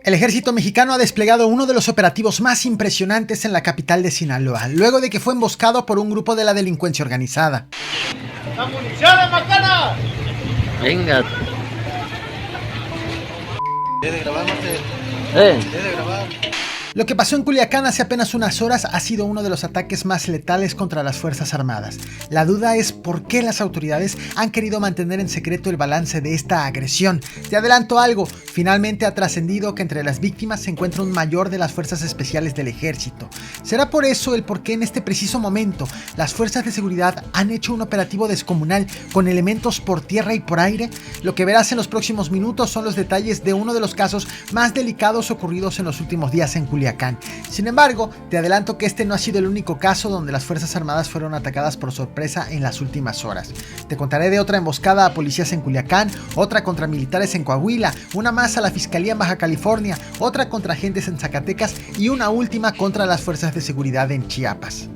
El ejército mexicano ha desplegado uno de los operativos más impresionantes en la capital de Sinaloa, luego de que fue emboscado por un grupo de la delincuencia organizada. ¡La munición es macana! Venga. Deje de grabar, Marte. Deje de grabar. Lo que pasó en Culiacán hace apenas unas horas ha sido uno de los ataques más letales contra las Fuerzas Armadas. La duda es por qué las autoridades han querido mantener en secreto el balance de esta agresión. Te adelanto algo, finalmente ha trascendido que entre las víctimas se encuentra un mayor de las Fuerzas Especiales del Ejército. ¿Será por eso el por qué en este preciso momento las fuerzas de seguridad han hecho un operativo descomunal con elementos por tierra y por aire? Lo que verás en los próximos minutos son los detalles de uno de los casos más delicados ocurridos en los últimos días en Culiacán. Sin embargo, te adelanto que este no ha sido el único caso donde las Fuerzas Armadas fueron atacadas por sorpresa en las últimas horas. Te contaré de otra emboscada a policías en Culiacán, otra contra militares en Coahuila, una más a la Fiscalía en Baja California, otra contra agentes en Zacatecas y una última contra las fuerzas de seguridad en Chiapas.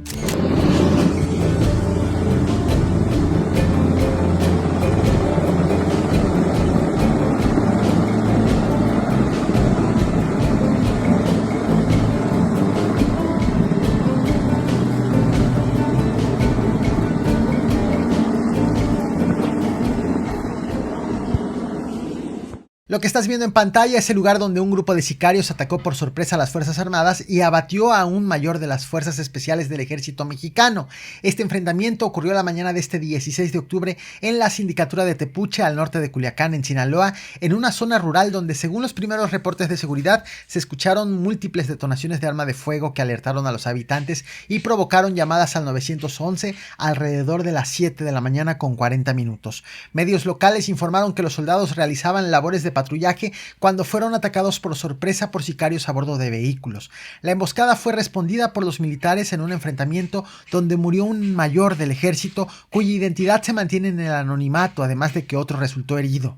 Lo que estás viendo en pantalla es el lugar donde un grupo de sicarios atacó por sorpresa a las Fuerzas Armadas y abatió a un mayor de las Fuerzas Especiales del Ejército Mexicano. Este enfrentamiento ocurrió la mañana de este 16 de octubre en la sindicatura de Tepuche, al norte de Culiacán, en Sinaloa, en una zona rural donde, según los primeros reportes de seguridad, se escucharon múltiples detonaciones de arma de fuego que alertaron a los habitantes y provocaron llamadas al 911 alrededor de las 7 de la mañana con 40 minutos. Medios locales informaron que los soldados realizaban labores de patrullaje cuando fueron atacados por sorpresa por sicarios a bordo de vehículos. La emboscada fue respondida por los militares en un enfrentamiento donde murió un mayor del ejército cuya identidad se mantiene en el anonimato, además de que otro resultó herido.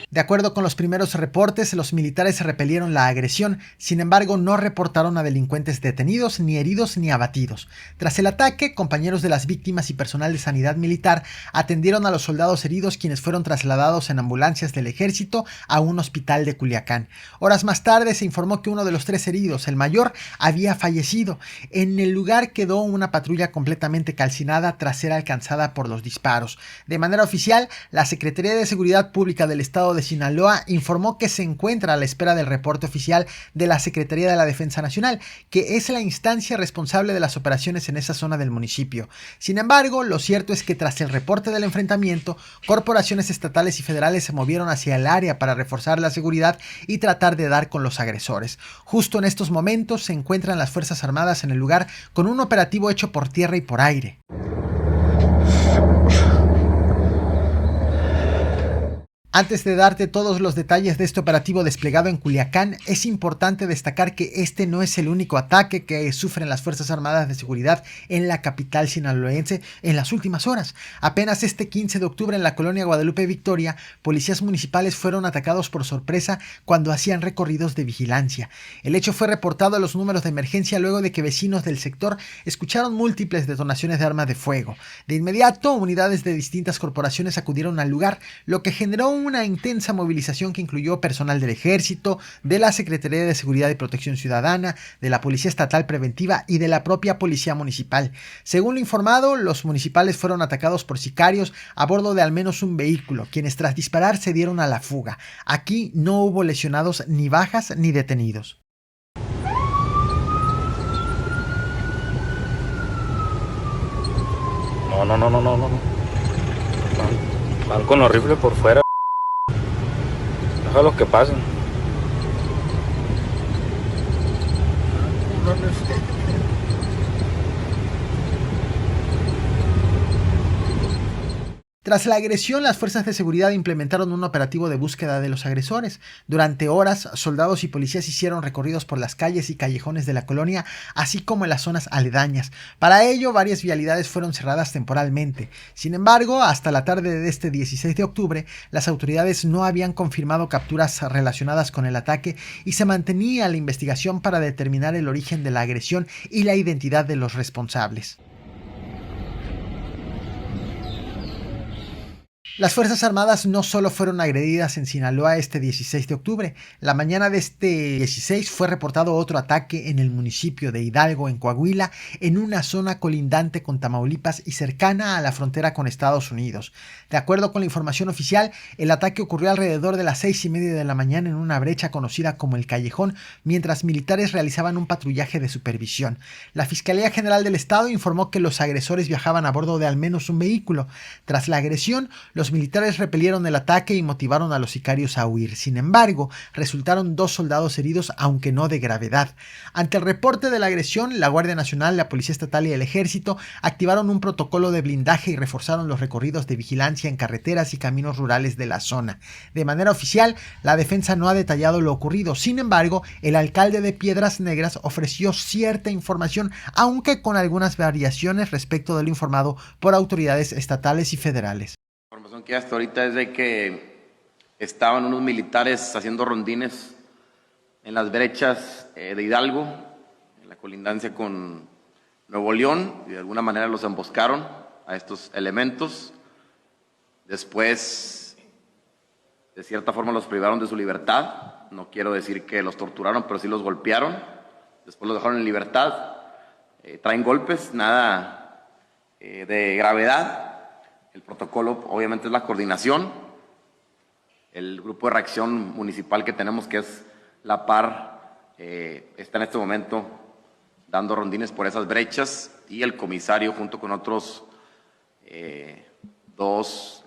De acuerdo con los primeros reportes, los militares repelieron la agresión, sin embargo no reportaron a delincuentes detenidos, ni heridos, ni abatidos. Tras el ataque, compañeros de las víctimas y personal de sanidad militar atendieron a los soldados heridos, quienes fueron trasladados en ambulancias del ejército a un hospital de Culiacán. Horas más tarde se informó que uno de los 3 heridos, el mayor, había fallecido. En el lugar quedó una patrulla completamente calcinada tras ser alcanzada por los disparos. De manera oficial, la Secretaría de Seguridad Pública del Estado de Sinaloa informó que se encuentra a la espera del reporte oficial de la Secretaría de la Defensa Nacional, que es la instancia responsable de las operaciones en esa zona del municipio. Sin embargo, lo cierto es que tras el reporte del enfrentamiento, corporaciones estatales y federales se movieron hacia el área para reforzar la seguridad y tratar de dar con los agresores. Justo en estos momentos se encuentran las Fuerzas Armadas en el lugar con un operativo hecho por tierra y por aire. Antes de darte todos los detalles de este operativo desplegado en Culiacán, es importante destacar que este no es el único ataque que sufren las Fuerzas Armadas de Seguridad en la capital sinaloense en las últimas horas. Apenas este 15 de octubre en la colonia Guadalupe Victoria, policías municipales fueron atacados por sorpresa cuando hacían recorridos de vigilancia. El hecho fue reportado a los números de emergencia luego de que vecinos del sector escucharon múltiples detonaciones de armas de fuego. De inmediato, unidades de distintas corporaciones acudieron al lugar, lo que generó una intensa movilización que incluyó personal del Ejército, de la Secretaría de Seguridad y Protección Ciudadana, de la Policía Estatal Preventiva y de la propia Policía Municipal. Según lo informado, los municipales fueron atacados por sicarios a bordo de al menos un vehículo, quienes tras disparar se dieron a la fuga. Aquí no hubo lesionados, ni bajas, ni detenidos. No. Van con los rifles por fuera. Déjalos que pasen. Tras la agresión, las fuerzas de seguridad implementaron un operativo de búsqueda de los agresores. Durante horas, soldados y policías hicieron recorridos por las calles y callejones de la colonia, así como en las zonas aledañas. Para ello, varias vialidades fueron cerradas temporalmente. Sin embargo, hasta la tarde de este 16 de octubre, las autoridades no habían confirmado capturas relacionadas con el ataque y se mantenía la investigación para determinar el origen de la agresión y la identidad de los responsables. Las Fuerzas Armadas no solo fueron agredidas en Sinaloa este 16 de octubre, la mañana de este 16 fue reportado otro ataque en el municipio de Hidalgo, en Coahuila, en una zona colindante con Tamaulipas y cercana a la frontera con Estados Unidos. De acuerdo con la información oficial, el ataque ocurrió alrededor de las 6:30 de la mañana en una brecha conocida como el Callejón, mientras militares realizaban un patrullaje de supervisión. La Fiscalía General del Estado informó que los agresores viajaban a bordo de al menos un vehículo. Tras la agresión, los militares repelieron el ataque y motivaron a los sicarios a huir. Sin embargo, resultaron 2 soldados heridos, aunque no de gravedad. Ante el reporte de la agresión, la Guardia Nacional, la Policía Estatal y el Ejército activaron un protocolo de blindaje y reforzaron los recorridos de vigilancia en carreteras y caminos rurales de la zona. De manera oficial, la defensa no ha detallado lo ocurrido. Sin embargo, el alcalde de Piedras Negras ofreció cierta información, aunque con algunas variaciones respecto de lo informado por autoridades estatales y federales. La información que hay hasta ahorita es de que estaban unos militares haciendo rondines en las brechas de Hidalgo, en la colindancia con Nuevo León, y de alguna manera los emboscaron a estos elementos. Después, de cierta forma, los privaron de su libertad. No quiero decir que los torturaron, pero sí los golpearon. Después los dejaron en libertad. Traen golpes, nada de gravedad. El protocolo obviamente es la coordinación. El grupo de reacción municipal que tenemos, que es la PAR, está en este momento dando rondines por esas brechas, y el comisario junto con otros dos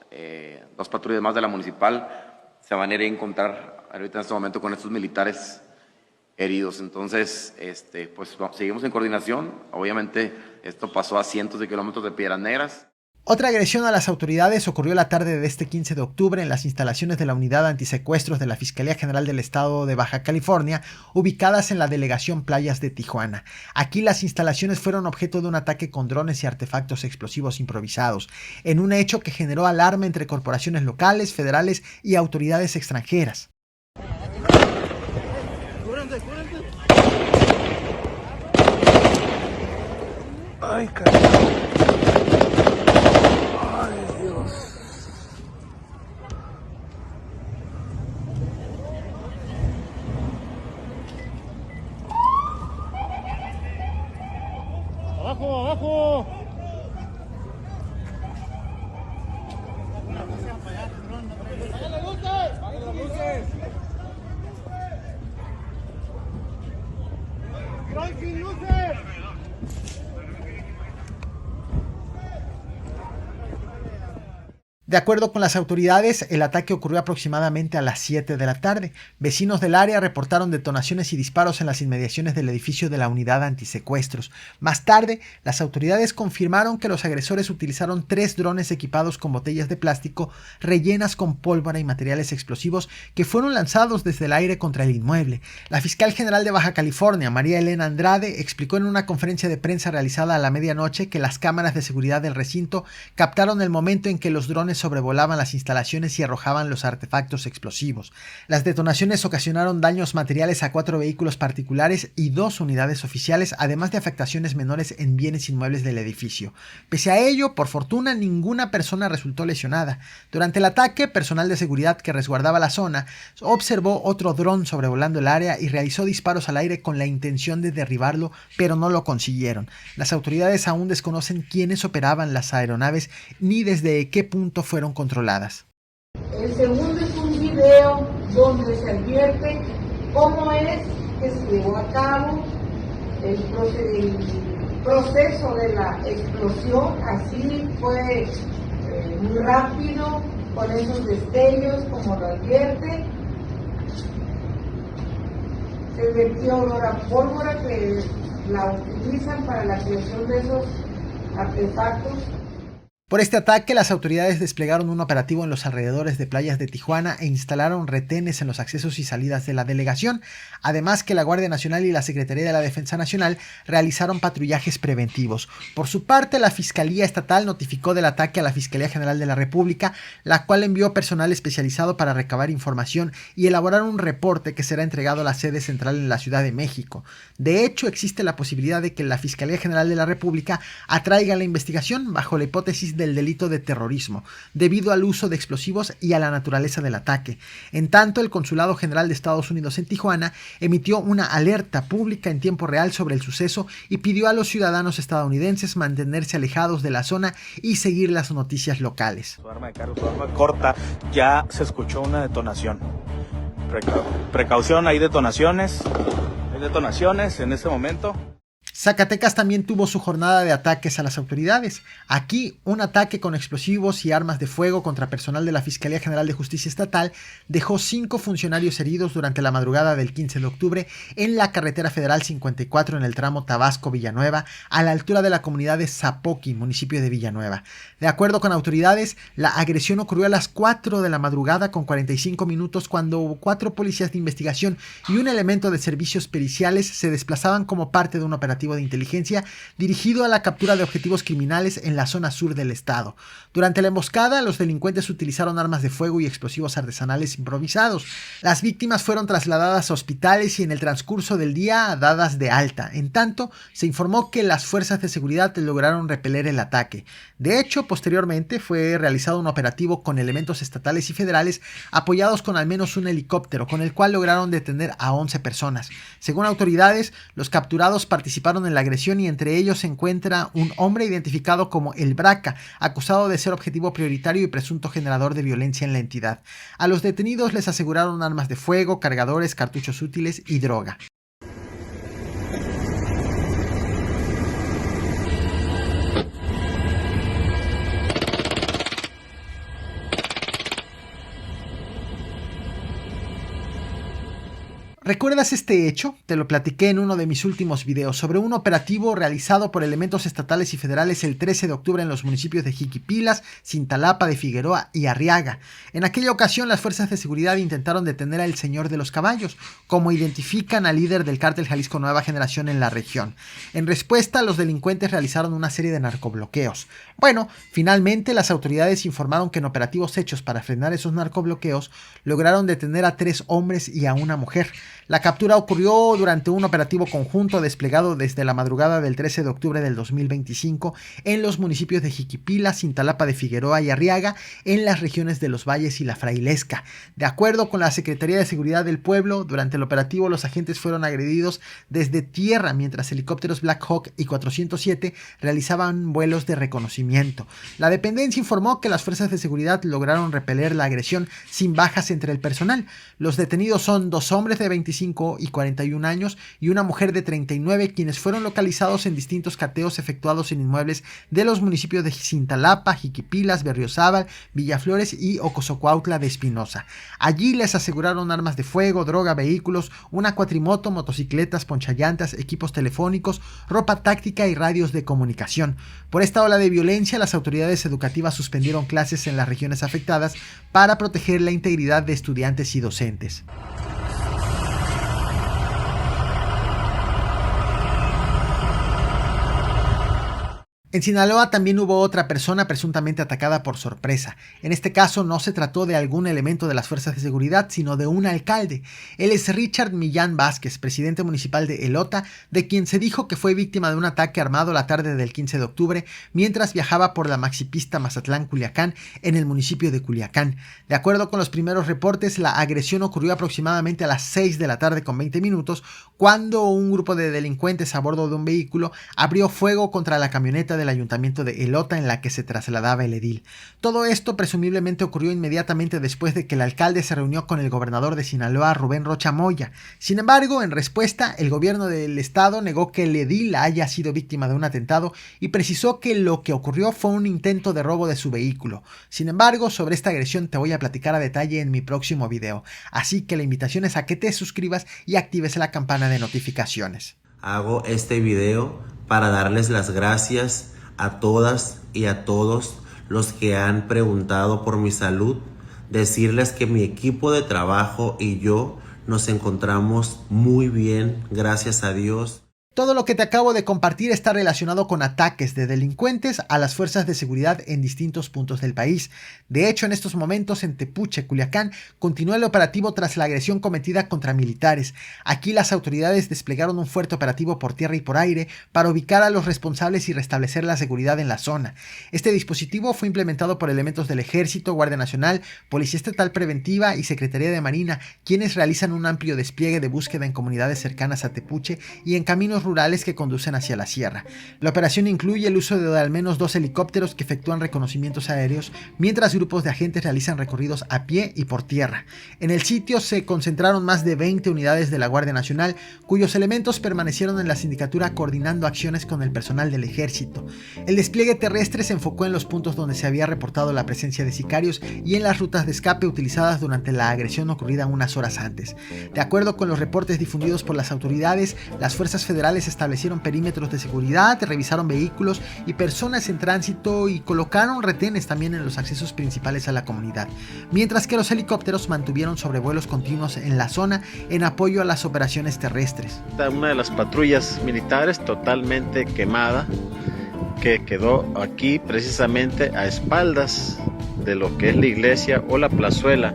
patrullas más de la municipal se van a ir a encontrar ahorita en este momento con estos militares heridos. Entonces, pues seguimos en coordinación. Obviamente esto pasó a cientos de kilómetros de Piedras Negras. Otra agresión a las autoridades ocurrió la tarde de este 15 de octubre en las instalaciones de la Unidad Antisecuestros de la Fiscalía General del Estado de Baja California, ubicadas en la delegación Playas de Tijuana. Aquí las instalaciones fueron objeto de un ataque con drones y artefactos explosivos improvisados, en un hecho que generó alarma entre corporaciones locales, federales y autoridades extranjeras. Ay, carajo. ¡Abajo, abajo! ¡Apaga las luces! ¡Apaga las luces! ¡No hay sin luces! De acuerdo con las autoridades, el ataque ocurrió aproximadamente a las 7 de la tarde. Vecinos del área reportaron detonaciones y disparos en las inmediaciones del edificio de la Unidad Antisecuestros. Más tarde, las autoridades confirmaron que los agresores utilizaron 3 drones equipados con botellas de plástico rellenas con pólvora y materiales explosivos que fueron lanzados desde el aire contra el inmueble. La fiscal general de Baja California, María Elena Andrade, explicó en una conferencia de prensa realizada a la medianoche que las cámaras de seguridad del recinto captaron el momento en que los drones sobrevolaban las instalaciones y arrojaban los artefactos explosivos. Las detonaciones ocasionaron daños materiales a 4 vehículos particulares y 2 unidades oficiales, además de afectaciones menores en bienes inmuebles del edificio. Pese a ello, por fortuna, ninguna persona resultó lesionada. Durante el ataque, personal de seguridad que resguardaba la zona observó otro dron sobrevolando el área y realizó disparos al aire con la intención de derribarlo, pero no lo consiguieron. Las autoridades aún desconocen quiénes operaban las aeronaves ni desde qué punto fueron controladas. El segundo es un video donde se advierte cómo es que se llevó a cabo el proceso de la explosión. Así fue muy rápido, con esos destellos, como lo advierte. Se vertió olor a pólvora, que la utilizan para la creación de esos artefactos. Por este ataque, las autoridades desplegaron un operativo en los alrededores de playas de Tijuana e instalaron retenes en los accesos y salidas de la delegación, además que la Guardia Nacional y la Secretaría de la Defensa Nacional realizaron patrullajes preventivos. Por su parte, la Fiscalía Estatal notificó del ataque a la Fiscalía General de la República, la cual envió personal especializado para recabar información y elaborar un reporte que será entregado a la sede central en la Ciudad de México. De hecho, existe la posibilidad de que la Fiscalía General de la República atraiga la investigación bajo la hipótesis del delito de terrorismo, debido al uso de explosivos y a la naturaleza del ataque. En tanto, el Consulado General de Estados Unidos en Tijuana emitió una alerta pública en tiempo real sobre el suceso y pidió a los ciudadanos estadounidenses mantenerse alejados de la zona y seguir las noticias locales. Su arma de cargo, su arma corta, ya se escuchó una detonación. Precaución, hay detonaciones en este momento. Zacatecas también tuvo su jornada de ataques a las autoridades. Aquí, un ataque con explosivos y armas de fuego contra personal de la Fiscalía General de Justicia Estatal dejó 5 funcionarios heridos durante la madrugada del 15 de octubre en la carretera federal 54 en el tramo Tabasco-Villanueva, a la altura de la comunidad de Zapoqui, municipio de Villanueva. De acuerdo con autoridades, la agresión ocurrió a las 4 de la madrugada con 45 minutos cuando 4 policías de investigación y un elemento de servicios periciales se desplazaban como parte de un operativo de inteligencia dirigido a la captura de objetivos criminales en la zona sur del estado. Durante la emboscada, los delincuentes utilizaron armas de fuego y explosivos artesanales improvisados. Las víctimas fueron trasladadas a hospitales y en el transcurso del día dadas de alta. En tanto, se informó que las fuerzas de seguridad lograron repeler el ataque. De hecho, posteriormente fue realizado un operativo con elementos estatales y federales apoyados con al menos un helicóptero, con el cual lograron detener a 11 personas. Según autoridades, los capturados participaron en la agresión y entre ellos se encuentra un hombre identificado como El Braca, acusado de ser objetivo prioritario y presunto generador de violencia en la entidad. A los detenidos les aseguraron armas de fuego, cargadores, cartuchos útiles y droga. ¿Recuerdas este hecho? Te lo platiqué en uno de mis últimos videos sobre un operativo realizado por elementos estatales y federales el 13 de octubre en los municipios de Jiquipilas, Cintalapa de Figueroa y Arriaga. En aquella ocasión las fuerzas de seguridad intentaron detener al Señor de los Caballos, como identifican al líder del cártel Jalisco Nueva Generación en la región. En respuesta, los delincuentes realizaron una serie de narcobloqueos. Bueno, finalmente las autoridades informaron que en operativos hechos para frenar esos narcobloqueos lograron detener a 3 hombres y a una mujer. La captura ocurrió durante un operativo conjunto desplegado desde la madrugada del 13 de octubre del 2025 en los municipios de Jiquipila, Cintalapa de Figueroa y Arriaga, en las regiones de Los Valles y La Frailesca. De acuerdo con la Secretaría de Seguridad del Pueblo, durante el operativo los agentes fueron agredidos desde tierra mientras helicópteros Black Hawk y 407 realizaban vuelos de reconocimiento. La dependencia informó que las fuerzas de seguridad lograron repeler la agresión sin bajas entre el personal. Los detenidos son 2 hombres de 25 y 41 años y una mujer de 39, quienes fueron localizados en distintos cateos efectuados en inmuebles de los municipios de Cintalapa, Jiquipilas, Berriozábal, Villaflores y Ocosocuautla de Espinosa. Allí les aseguraron armas de fuego, droga, vehículos, una cuatrimoto, motocicletas, ponchallantas, equipos telefónicos, ropa táctica y radios de comunicación. Por esta ola de violencia, las autoridades educativas suspendieron clases en las regiones afectadas para proteger la integridad de estudiantes y docentes. En Sinaloa también hubo otra persona presuntamente atacada por sorpresa. En este caso no se trató de algún elemento de las fuerzas de seguridad, sino de un alcalde. Él es Richard Millán Vázquez, presidente municipal de Elota, de quien se dijo que fue víctima de un ataque armado la tarde del 15 de octubre mientras viajaba por la maxipista Mazatlán-Culiacán en el municipio de Culiacán. De acuerdo con los primeros reportes, la agresión ocurrió aproximadamente a las 6 de la tarde con 20 minutos, cuando un grupo de delincuentes a bordo de un vehículo abrió fuego contra la camioneta del ayuntamiento de Elota en la que se trasladaba el edil. Todo esto presumiblemente ocurrió inmediatamente después de que el alcalde se reunió con el gobernador de Sinaloa, Rubén Rocha Moya. Sin embargo, en respuesta, el gobierno del estado negó que el edil haya sido víctima de un atentado y precisó que lo que ocurrió fue un intento de robo de su vehículo. Sin embargo, sobre esta agresión te voy a platicar a detalle en mi próximo video, así que la invitación es a que te suscribas y actives la campana de notificaciones. Hago este video para darles las gracias a todas y a todos los que han preguntado por mi salud, decirles que mi equipo de trabajo y yo nos encontramos muy bien, gracias a Dios. Todo lo que te acabo de compartir está relacionado con ataques de delincuentes a las fuerzas de seguridad en distintos puntos del país. De hecho, en estos momentos en Tepuche, Culiacán, continúa el operativo tras la agresión cometida contra militares. Aquí las autoridades desplegaron un fuerte operativo por tierra y por aire para ubicar a los responsables y restablecer la seguridad en la zona. Este dispositivo fue implementado por elementos del Ejército, Guardia Nacional, Policía Estatal Preventiva y Secretaría de Marina, quienes realizan un amplio despliegue de búsqueda en comunidades cercanas a Tepuche y en caminos rurales que conducen hacia la sierra. La operación incluye el uso de al menos 2 helicópteros que efectúan reconocimientos aéreos, mientras grupos de agentes realizan recorridos a pie y por tierra. En el sitio se concentraron más de 20 unidades de la Guardia Nacional, cuyos elementos permanecieron en la sindicatura coordinando acciones con el personal del Ejército. El despliegue terrestre se enfocó en los puntos donde se había reportado la presencia de sicarios y en las rutas de escape utilizadas durante la agresión ocurrida unas horas antes. De acuerdo con los reportes difundidos por las autoridades, las fuerzas federales establecieron perímetros de seguridad, revisaron vehículos y personas en tránsito y colocaron retenes también en los accesos principales a la comunidad, mientras que los helicópteros mantuvieron sobrevuelos continuos en la zona en apoyo a las operaciones terrestres. Una de las patrullas militares totalmente quemada, que quedó aquí precisamente a espaldas de lo que es la iglesia o la plazuela.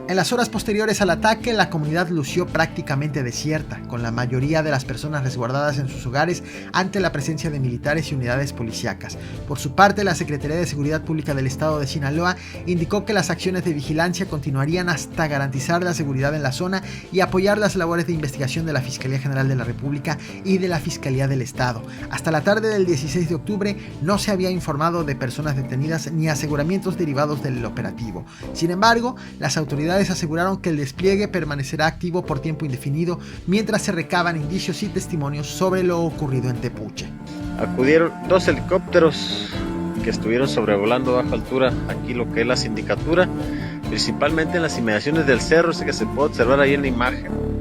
En las horas posteriores al ataque, la comunidad lució prácticamente desierta, con la mayoría de las personas resguardadas en sus hogares ante la presencia de militares y unidades policíacas. Por su parte, la Secretaría de Seguridad Pública del Estado de Sinaloa indicó que las acciones de vigilancia continuarían hasta garantizar la seguridad en la zona y apoyar las labores de investigación de la Fiscalía General de la República y de la Fiscalía del Estado. Hasta la tarde del 16 de octubre no se había informado de personas detenidas ni aseguramientos derivados del operativo. Sin embargo, las autoridades aseguraron que el despliegue permanecerá activo por tiempo indefinido mientras se recaban indicios y testimonios sobre lo ocurrido en Tepuche. Acudieron 2 helicópteros que estuvieron sobrevolando a baja altura aquí lo que es la sindicatura, principalmente en las inmediaciones del cerro, que se puede observar ahí en la imagen.